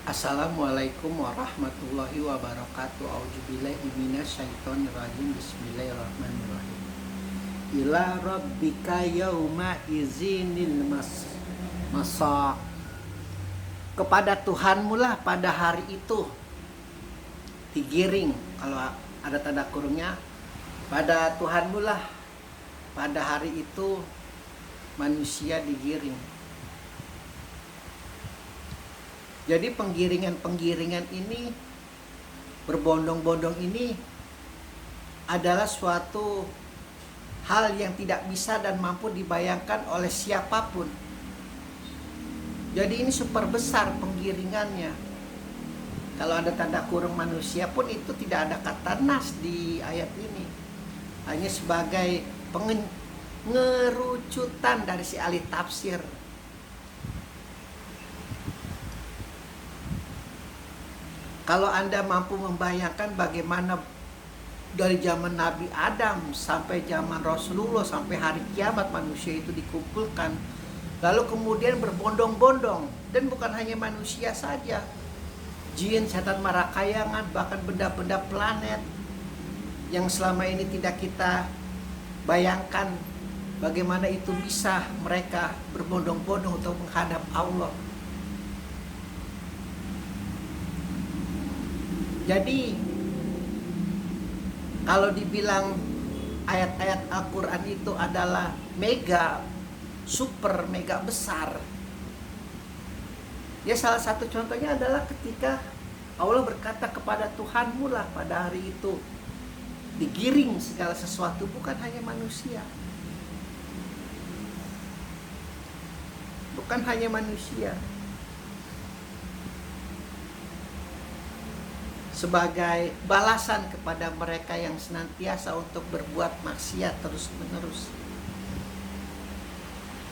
Assalamualaikum warahmatullahi wabarakatuh. Auzubillahi minasyaitonirrajim. Bismillahirrahmanirrahim. Ila rabbika yauma izinil masa. Kepada Tuhanmu lah pada hari itu digiring. Kalau ada tanda kurungnya, pada Tuhanmu lah pada hari itu manusia digiring. Jadi penggiringan ini, berbondong-bondong ini adalah suatu hal yang tidak bisa dan mampu dibayangkan oleh siapapun. Jadi ini super besar penggiringannya. Kalau ada tanda kurung manusia pun itu tidak ada kata nas di ayat ini. Hanya sebagai pengerucutan dari si ahli tafsir. Kalau Anda mampu membayangkan bagaimana dari zaman Nabi Adam sampai zaman Rasulullah, sampai hari kiamat manusia itu dikumpulkan, lalu kemudian berbondong-bondong, dan bukan hanya manusia saja, jin, setan marakayangan, bahkan benda-benda planet yang selama ini tidak kita bayangkan bagaimana itu bisa mereka berbondong-bondong untuk menghadap Allah. Jadi kalau dibilang ayat-ayat Al-Quran itu adalah mega, super mega besar, ya salah satu contohnya adalah ketika Allah berkata kepada Tuhanmu lah pada hari itu digiring segala sesuatu, bukan hanya manusia. Bukan hanya manusia. Sebagai balasan kepada mereka yang senantiasa untuk berbuat maksiat terus-menerus.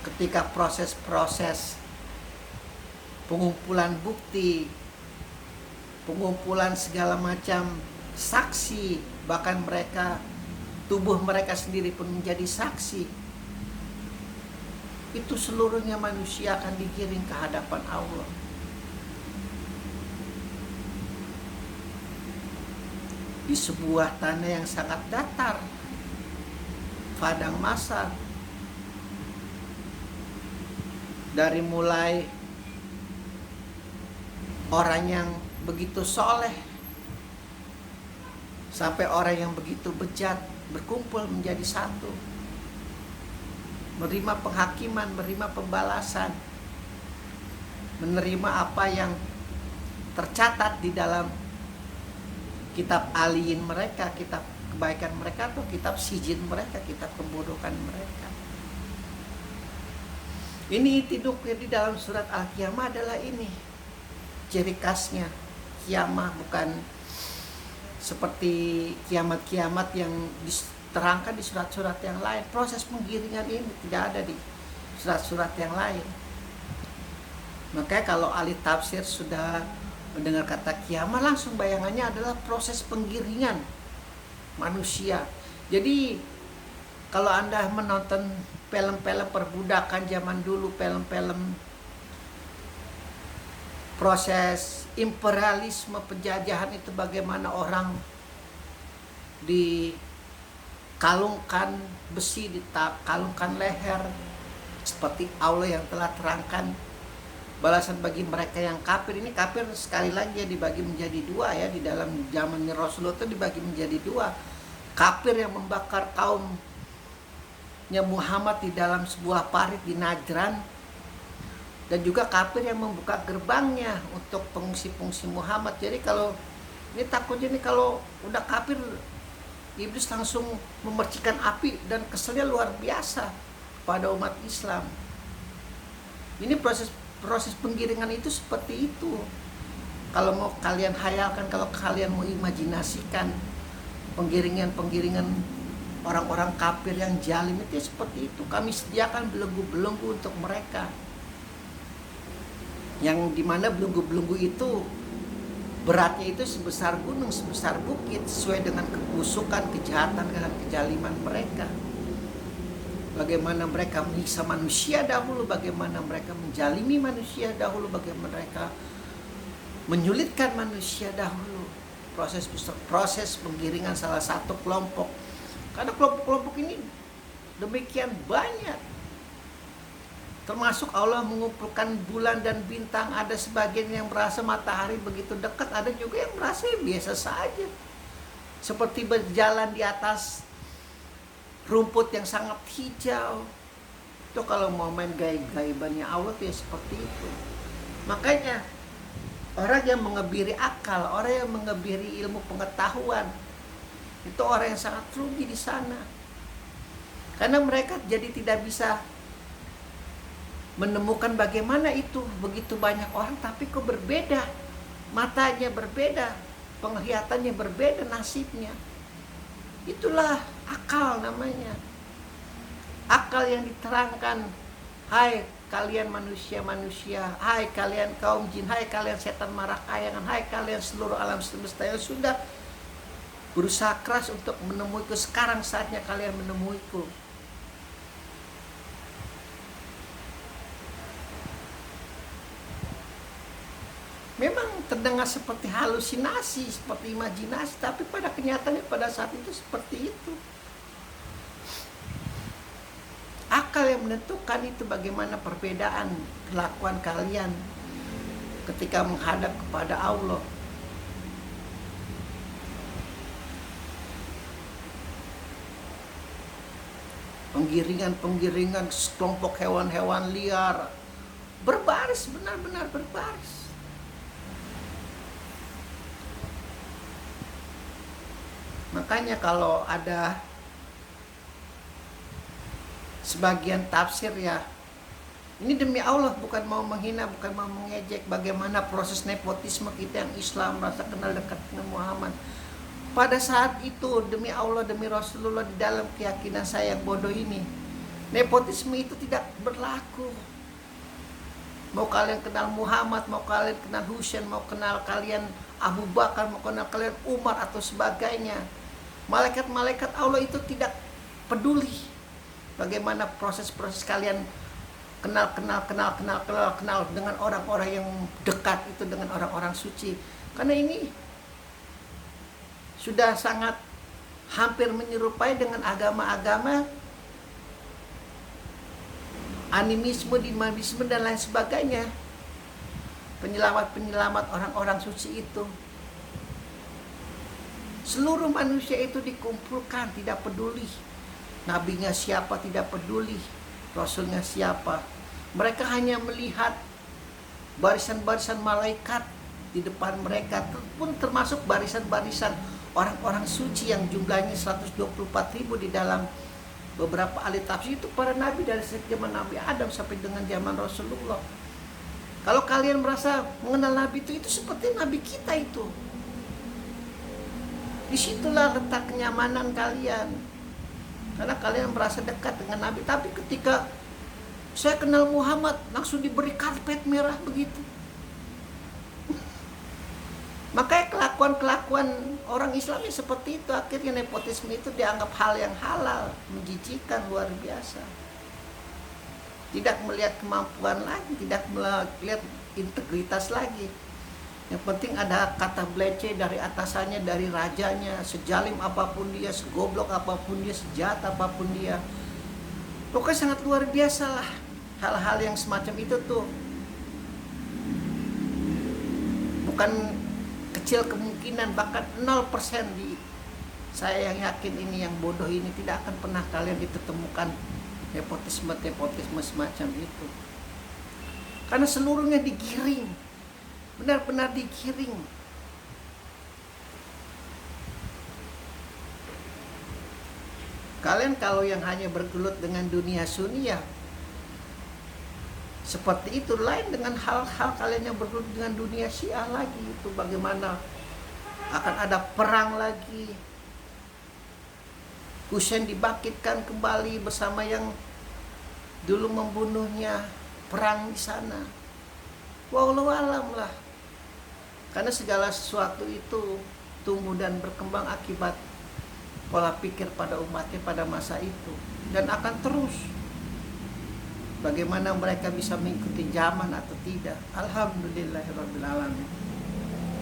Ketika proses-proses pengumpulan bukti, pengumpulan segala macam saksi, bahkan tubuh mereka sendiri pun menjadi saksi, itu seluruhnya manusia akan digiring ke hadapan Allah. Di sebuah tanah yang sangat datar, padang mahsyar. Dari mulai orang yang begitu soleh sampai orang yang begitu bejat berkumpul menjadi satu, menerima penghakiman, menerima pembalasan, menerima apa yang tercatat di dalam kitab aliin mereka, kitab kebaikan mereka, atau kitab sijin mereka, kitab keburukan mereka. Ini tiduknya di dalam surat Al-Qiyamah adalah ini ciri khasnya kiamah, bukan seperti kiamat-kiamat yang diterangkan di surat-surat yang lain. Proses penggiringan ini tidak ada di surat-surat yang lain. Makanya kalau ahli tafsir sudah mendengar kata kiamat, langsung bayangannya adalah proses penggiringan manusia. Jadi kalau Anda menonton film-film perbudakan zaman dulu, film-film proses imperialisme penjajahan itu, bagaimana orang dikalungkan besi, dikalungkan leher, seperti Allah yang telah terangkan balasan bagi mereka yang kafir. Ini kafir sekali lagi ya dibagi menjadi dua ya. Di dalam zaman Rasulullah itu dibagi menjadi dua. Kafir yang membakar kaumnya Muhammad di dalam sebuah parit di Najran, dan juga kafir yang membuka gerbangnya untuk pengungsi-pengungsi Muhammad. Jadi kalau ini takutnya nih, kalau udah kafir, iblis langsung memercikan api dan keselnya luar biasa pada umat Islam. Ini proses penggiringan itu seperti itu. Kalau mau kalian hayalkan, kalau kalian mau imajinasikan penggiringan orang-orang kafir yang zalim itu seperti itu. Kami sediakan belenggu-belenggu untuk mereka, yang dimana belenggu-belenggu itu beratnya itu sebesar gunung, sebesar bukit, sesuai dengan kebusukan, kejahatan, dan kezaliman mereka. Bagaimana mereka menyiksa manusia dahulu, bagaimana mereka menjalimi manusia dahulu, bagaimana mereka menyulitkan manusia dahulu. Proses penggiringan salah satu kelompok. Karena kelompok-kelompok ini demikian banyak. Termasuk Allah mengumpulkan bulan dan bintang. Ada sebagian yang merasa matahari begitu dekat, ada juga yang merasa biasa saja. Seperti berjalan di atas rumput yang sangat hijau. Itu kalau mau main gaib-gaibannya Allah ya seperti itu. Makanya orang yang mengebiri akal, orang yang mengebiri ilmu pengetahuan, itu orang yang sangat rugi di sana. Karena mereka jadi tidak bisa menemukan bagaimana itu begitu banyak orang tapi kok berbeda. Matanya berbeda, penglihatannya berbeda nasibnya. Itulah akal namanya. Akal yang diterangkan, hai kalian manusia-manusia, hai kalian kaum jin, hai kalian setan marah kayangan, hai kalian seluruh alam semesta yang sudah berusaha keras untuk menemuiku, sekarang saatnya kalian menemuiku. Memang terdengar seperti halusinasi, seperti imajinasi, tapi pada kenyataannya pada saat itu seperti itu. Akal yang menentukan itu bagaimana perbedaan kelakuan kalian ketika menghadap kepada Allah. Penggiringan kelompok hewan-hewan liar berbaris, benar-benar berbaris. Makanya kalau ada sebagian tafsir ya, ini demi Allah bukan mau menghina, bukan mau mengejek bagaimana proses nepotisme kita yang Islam merasa kenal dekat dengan Muhammad. Pada saat itu demi Allah, demi Rasulullah, di dalam keyakinan saya yang bodoh ini, nepotisme itu tidak berlaku. Mau kalian kenal Muhammad, mau kalian kenal Husain, mau kenal kalian Abu Bakar, mau kenal kalian Umar atau sebagainya, malaikat-malaikat Allah itu tidak peduli bagaimana proses-proses kalian kenal dengan orang-orang yang dekat itu, dengan orang-orang suci. Karena ini sudah sangat hampir menyerupai dengan agama-agama animisme, dinamisme dan lain sebagainya. Penyelamat orang-orang suci itu. Seluruh manusia itu dikumpulkan, tidak peduli nabinya siapa, tidak peduli rasulnya siapa. Mereka hanya melihat barisan-barisan malaikat di depan mereka, pun termasuk barisan-barisan orang-orang suci yang jumlahnya 124.000 di dalam beberapa ahli tafsir. Itu para nabi dari zaman Nabi Adam sampai dengan zaman Rasulullah. Kalau kalian merasa mengenal nabi itu seperti nabi kita itu. Disitulah letak kenyamanan kalian. Karena kalian merasa dekat dengan nabi. Tapi ketika saya kenal Muhammad, langsung diberi karpet merah begitu. Makanya kelakuan orang Islam seperti itu. Akhirnya nepotisme itu dianggap hal yang halal, menjijikan luar biasa. Tidak melihat kemampuan lagi, tidak melihat integritas lagi. Yang penting ada kata blece dari atasannya, dari rajanya, sejalim apapun dia, segoblok apapun dia, sejahat apapun dia. Pokoknya sangat luar biasa lah hal-hal yang semacam itu tuh. Bukan kecil kemungkinan, bahkan 0% di saya yang yakin ini, yang bodoh ini tidak akan pernah kalian ditemukan nepotisme semacam itu. Karena seluruhnya digiring, benar-benar digiring. Kalian kalau yang hanya bergelut dengan dunia sunia seperti itu, lain dengan hal-hal kalian yang bergelut dengan dunia syiah lagi. Itu bagaimana akan ada perang lagi, Husain dibangkitkan kembali bersama yang dulu membunuhnya, perang di sana. Wallahu alam lah. Karena segala sesuatu itu tumbuh dan berkembang akibat pola pikir pada umatnya pada masa itu, dan akan terus. Bagaimana mereka bisa mengikuti zaman atau tidak? Alhamdulillahirabbil alamin.